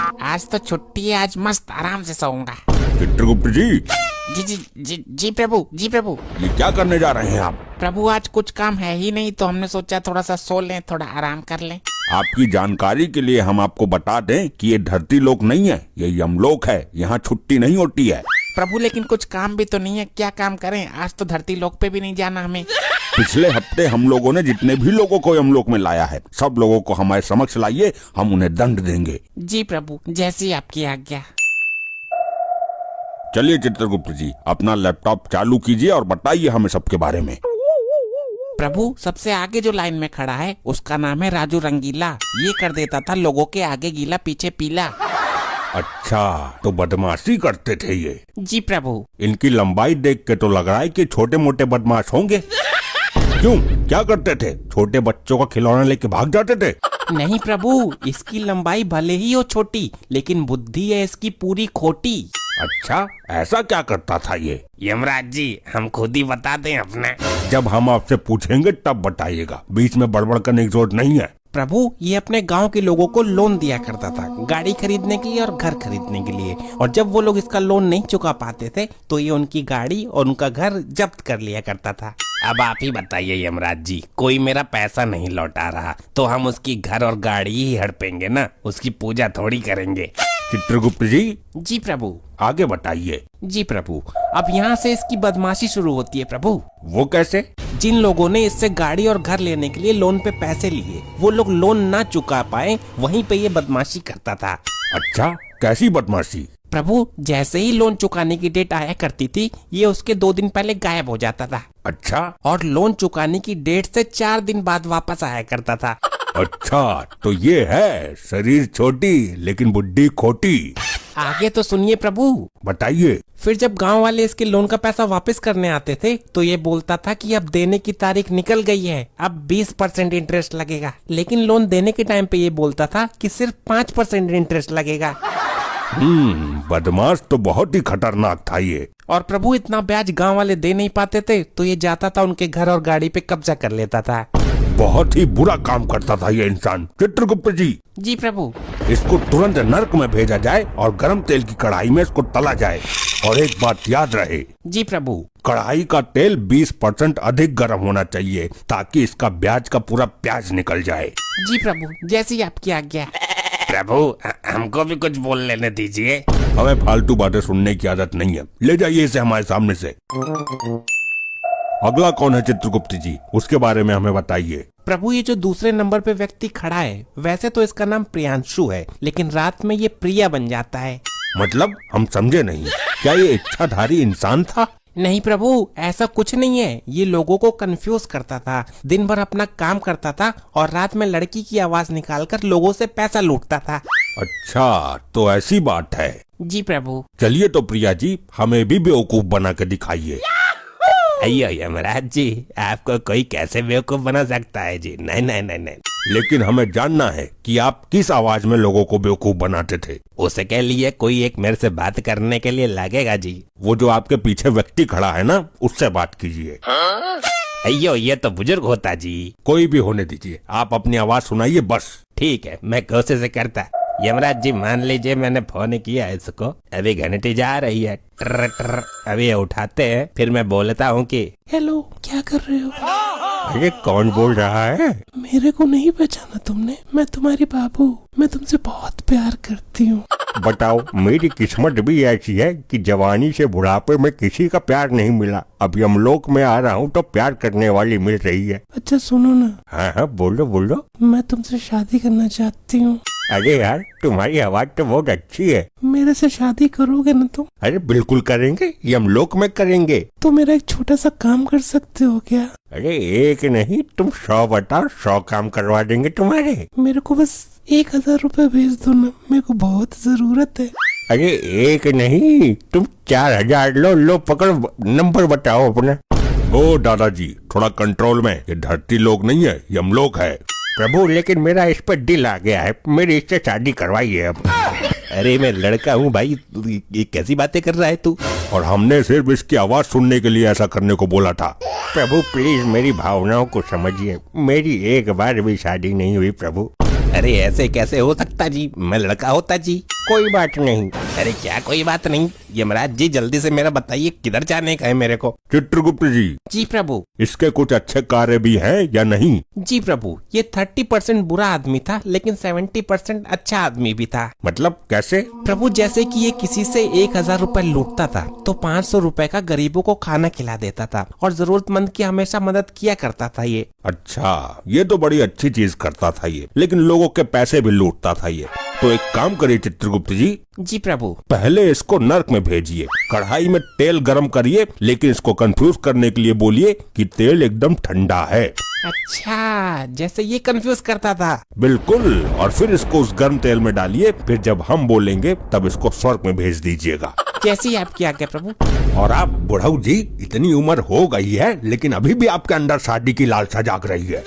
आज तो छुट्टी है, आज मस्त आराम से सोऊंगा। चित्रगुप्त जी, जी जी जी जी प्रभु, जी प्रभु। ये क्या करने जा रहे हैं आप? प्रभु आज कुछ काम है ही नहीं, तो हमने सोचा थोड़ा सा सो लें, थोड़ा आराम कर लें। आपकी जानकारी के लिए हम आपको बता दें कि ये धरती लोक नहीं है, ये यमलोक है। यहाँ छुट्टी नहीं होती है। प्रभु लेकिन कुछ काम भी तो नहीं है, क्या काम करें? आज तो धरती लोक पे भी नहीं जाना हमें। पिछले हफ्ते हम लोगों ने जितने भी लोगों को यमलोक में लाया है, सब लोगों को हमारे समक्ष लाइए, हम उन्हें दंड देंगे। जी प्रभु, जैसी आपकी आज्ञा। चलिए चित्रगुप्त जी, अपना लैपटॉप चालू कीजिए और बताइए हमें सबके बारे में। प्रभु सबसे आगे जो लाइन में खड़ा है उसका नाम है राजू रंगीला। ये कर देता था लोगों के आगे गीला पीछे पीला। अच्छा, तो बदमाशी करते थे ये? जी प्रभु। इनकी लंबाई देख के तो लग रहा है कि छोटे मोटे बदमाश होंगे। क्यों, क्या करते थे? छोटे बच्चों का खिलौना लेके भाग जाते थे? नहीं प्रभु, इसकी लंबाई भले ही हो छोटी, लेकिन बुद्धि है इसकी पूरी खोटी। अच्छा, ऐसा क्या करता था ये? यमराज जी हम खुद ही बता दें अपना। जब हम आपसे पूछेंगे तब बताइएगा, बीच में बड़बड़ करने की जरूरत नहीं है। प्रभु ये अपने गांव के लोगों को लोन दिया करता था, गाड़ी खरीदने के लिए और घर खरीदने के लिए, और जब वो लोग इसका लोन नहीं चुका पाते थे तो ये उनकी गाड़ी और उनका घर जब्त कर लिया करता था। अब आप ही बताइए यमराज जी, कोई मेरा पैसा नहीं लौटा रहा तो हम उसकी घर और गाड़ी ही हड़पेंगे ना, उसकी पूजा थोड़ी करेंगे। चित्रगुप्त जी। जी प्रभु। आगे बताइए। जी प्रभु, अब यहाँ से इसकी बदमाशी शुरू होती है प्रभु। वो कैसे? जिन लोगों ने इससे गाड़ी और घर लेने के लिए लोन पे पैसे लिए, वो लोग लोन ना चुका पाए, वहीं पे ये बदमाशी करता था। अच्छा, कैसी बदमाशी? प्रभु जैसे ही लोन चुकाने की डेट आया करती थी, ये उसके 2 दिन पहले गायब हो जाता था। अच्छा, और लोन चुकाने की डेट से 4 दिन बाद वापस आया करता था। अच्छा, तो ये है शरीर छोटी लेकिन बुद्धि खोटी। आगे तो सुनिए प्रभु। बताइए। फिर जब गांव वाले इसके लोन का पैसा वापस करने आते थे तो ये बोलता था कि अब देने की तारीख निकल गई है, अब 20% इंटरेस्ट लगेगा। लेकिन लोन देने के टाइम पे ये बोलता था कि सिर्फ 5% इंटरेस्ट लगेगा। बदमाश तो बहुत ही खतरनाक था ये। और प्रभु इतना ब्याज गांव वाले दे नहीं पाते थे तो ये जाता था उनके घर और गाड़ी पे कब्जा कर लेता था। बहुत ही बुरा काम करता था ये इंसान। चित्रगुप्त जी। जी प्रभु। इसको तुरंत नर्क में भेजा जाए और गरम तेल की कढ़ाई में इसको तला जाए। और एक बात याद रहे। जी प्रभु। कढ़ाई का तेल 20% अधिक गर्म होना चाहिए ताकि इसका ब्याज का पूरा प्याज निकल जाए। जी प्रभु, जैसी आपकी आज्ञा। प्रभु हमको भी कुछ बोल लेने दीजिए। हमें फालतू बातें सुनने की आदत नहीं है, ले जाइए इसे हमारे सामने से। अगला कौन है चित्रगुप्त जी, उसके बारे में हमें बताइए। प्रभु ये जो दूसरे नंबर पे व्यक्ति खड़ा है, वैसे तो इसका नाम प्रियांशु है, लेकिन रात में ये प्रिया बन जाता है। मतलब हम समझे नहीं, क्या ये इच्छाधारी इंसान था? नहीं प्रभु, ऐसा कुछ नहीं है। ये लोगों को कंफ्यूज करता था, दिन भर अपना काम करता था और रात में लड़की की आवाज निकालकर लोगों से पैसा लूटता था। अच्छा, तो ऐसी बात है। जी प्रभु। चलिए तो प्रिया जी, हमें भी बेवकूफ बना के दिखाइए। अयो यमराज जी, आपको कोई कैसे बेवकूफ बना सकता है जी? नहीं नहीं नहीं नहीं। लेकिन हमें जानना है कि आप किस आवाज में लोगों को बेवकूफ बनाते थे। उसके लिए कोई एक मेरे से बात करने के लिए लगेगा जी। वो जो आपके पीछे व्यक्ति खड़ा है ना, उससे बात कीजिए। अयो ये तो बुजुर्ग होता जी। कोई भी होने दीजिए, आप अपनी आवाज सुनाइए बस। ठीक है, मैं कोशिश करता। यमराज जी मान लीजिए मैंने फोन किया इसको, अभी घंटी जा रही है, ट्र ट्र, अभी उठाते हैं, फिर मैं बोलता हूँ कि हेलो, क्या कर रहे हो? ये कौन बोल रहा है? मेरे को नहीं पहचाना तुमने? मैं तुम्हारी बाबू, मैं तुमसे बहुत प्यार करती हूँ। बताओ, मेरी किस्मत भी ऐसी है कि जवानी से बुढ़ापे में किसी का प्यार नहीं मिला। अब यमलोक में आ रहा हूँ तो प्यार करने वाली मिल रही है। अच्छा सुनो ना। हाँ हाँ, बोलो बोलो। मैं तुमसे शादी करना चाहती हूँ। अरे यार, तुम्हारी आवाज तो बहुत अच्छी है। मेरे से शादी करोगे ना तुम? अरे बिल्कुल करेंगे, यमलोक में करेंगे। तो मेरा एक छोटा सा काम कर सकते हो क्या? अरे एक नहीं, तुम 100 बताओ, 100 काम करवा देंगे तुम्हारे। मेरे को बस 1000 रुपए भेज दो ना, मेरे को बहुत जरूरत है। अरे एक नहीं, तुम 4000 लो। लो पकड़ो, नंबर बताओ अपना। ओ दादाजी, थोड़ा कंट्रोल में, ये धरती लोक नहीं है, यमलोक है। प्रभु लेकिन मेरा इस पर दिल आ गया है, मेरी इससे शादी करवाइए अब। अरे मैं लड़का हूँ भाई, ये कैसी बातें कर रहा है तू? और हमने सिर्फ इसकी आवाज सुनने के लिए ऐसा करने को बोला था। प्रभु प्लीज मेरी भावनाओं को समझिए, मेरी एक बार भी शादी नहीं हुई प्रभु। अरे ऐसे कैसे हो सकता जी, मैं लड़का होता जी। कोई बात नहीं। अरे क्या कोई बात नहीं, यमराज जी जल्दी से मेरा बताइए किधर जाने का है मेरे को। चित्रगुप्त जी, जी प्रभु। इसके कुछ अच्छे कार्य भी हैं या नहीं? जी प्रभु, ये 30% बुरा आदमी था लेकिन 70% अच्छा आदमी भी था। मतलब कैसे? प्रभु जैसे कि ये किसी से 1000 रुपए लूटता था तो 500 रुपए का गरीबों को खाना खिला देता था और जरूरतमंद की हमेशा मदद किया करता था ये। अच्छा, ये तो बड़ी अच्छी चीज करता था ये, लेकिन लोगों के पैसे भी लूटता था ये। तो एक काम करिए चित्रगुप्त जी, जी प्रभु। पहले इसको नर्क में भेजिए, कढ़ाई में तेल गरम करिए, लेकिन इसको कंफ्यूज करने के लिए बोलिए कि तेल एकदम ठंडा है। अच्छा, जैसे ये कंफ्यूज करता था। बिल्कुल, और फिर इसको उस गर्म तेल में डालिए, फिर जब हम बोलेंगे तब इसको स्वर्ग में भेज दीजिएगा। जैसी आपकी आज्ञा प्रभु। और आप बुढ़ऊ जी, इतनी उम्र हो गई है लेकिन अभी भी आपके अंदर शादी की लालसा जाग रही है।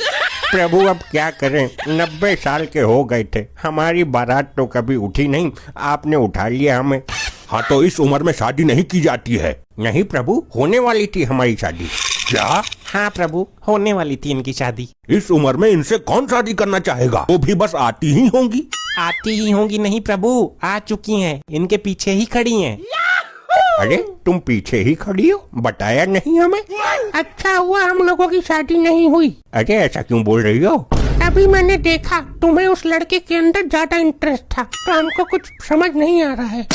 प्रभु अब क्या करें, 90 साल के हो गए थे, हमारी बारात तो कभी उठी नहीं, आपने उठा लिया हमें। हाँ तो इस उम्र में शादी नहीं की जाती है। नहीं प्रभु, होने वाली थी हमारी शादी। क्या? हाँ प्रभु, होने वाली थी इनकी शादी। इस उम्र में इनसे कौन शादी करना चाहेगा? वो भी बस आती ही होंगी। आती ही होंगी नहीं प्रभु, आ चुकी हैं, इनके पीछे ही खड़ी हैं। अरे तुम पीछे ही खड़ी हो, बताया नहीं हमें। अच्छा हुआ हम लोगों की शादी नहीं हुई। अरे ऐसा क्यों बोल रही हो? अभी मैंने देखा तुम्हें उस लड़के के अंदर ज्यादा इंटरेस्ट था, तो हमको कुछ समझ नहीं आ रहा है।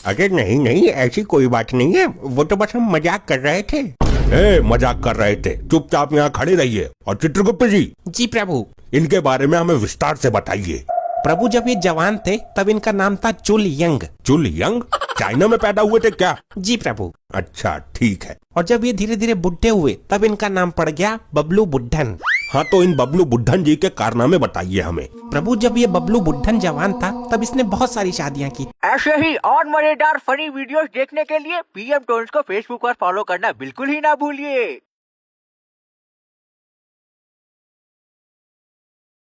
अरे नहीं नहीं, ऐसी कोई बात नहीं है, वो तो बस हम मजाक कर रहे थे। मजाक कर रहे थे, चुपचाप यहाँ खड़े रहिए। और चित्रगुप्त जी, जी प्रभु। इनके बारे में हमें विस्तार से बताइए। प्रभु जब ये जवान थे तब इनका नाम था चुल यंग। चुल यंग? चाइना में पैदा हुए थे क्या? जी प्रभु। अच्छा ठीक है। और जब ये धीरे धीरे बुढ़े हुए तब इनका नाम पड़ गया बबलू बुड्ढन। हाँ तो इन बबलू बुड्ढन जी के कारनामे बताइए हमें। प्रभु जब ये बबलू बुड्ढन जवान था तब इसने बहुत सारी शादियाँ की। ऐसे ही और मजेदार फनी वीडियोस देखने के लिए पीएम टोन्स को फेसबुक पर फॉलो करना बिल्कुल ही ना भूलिए।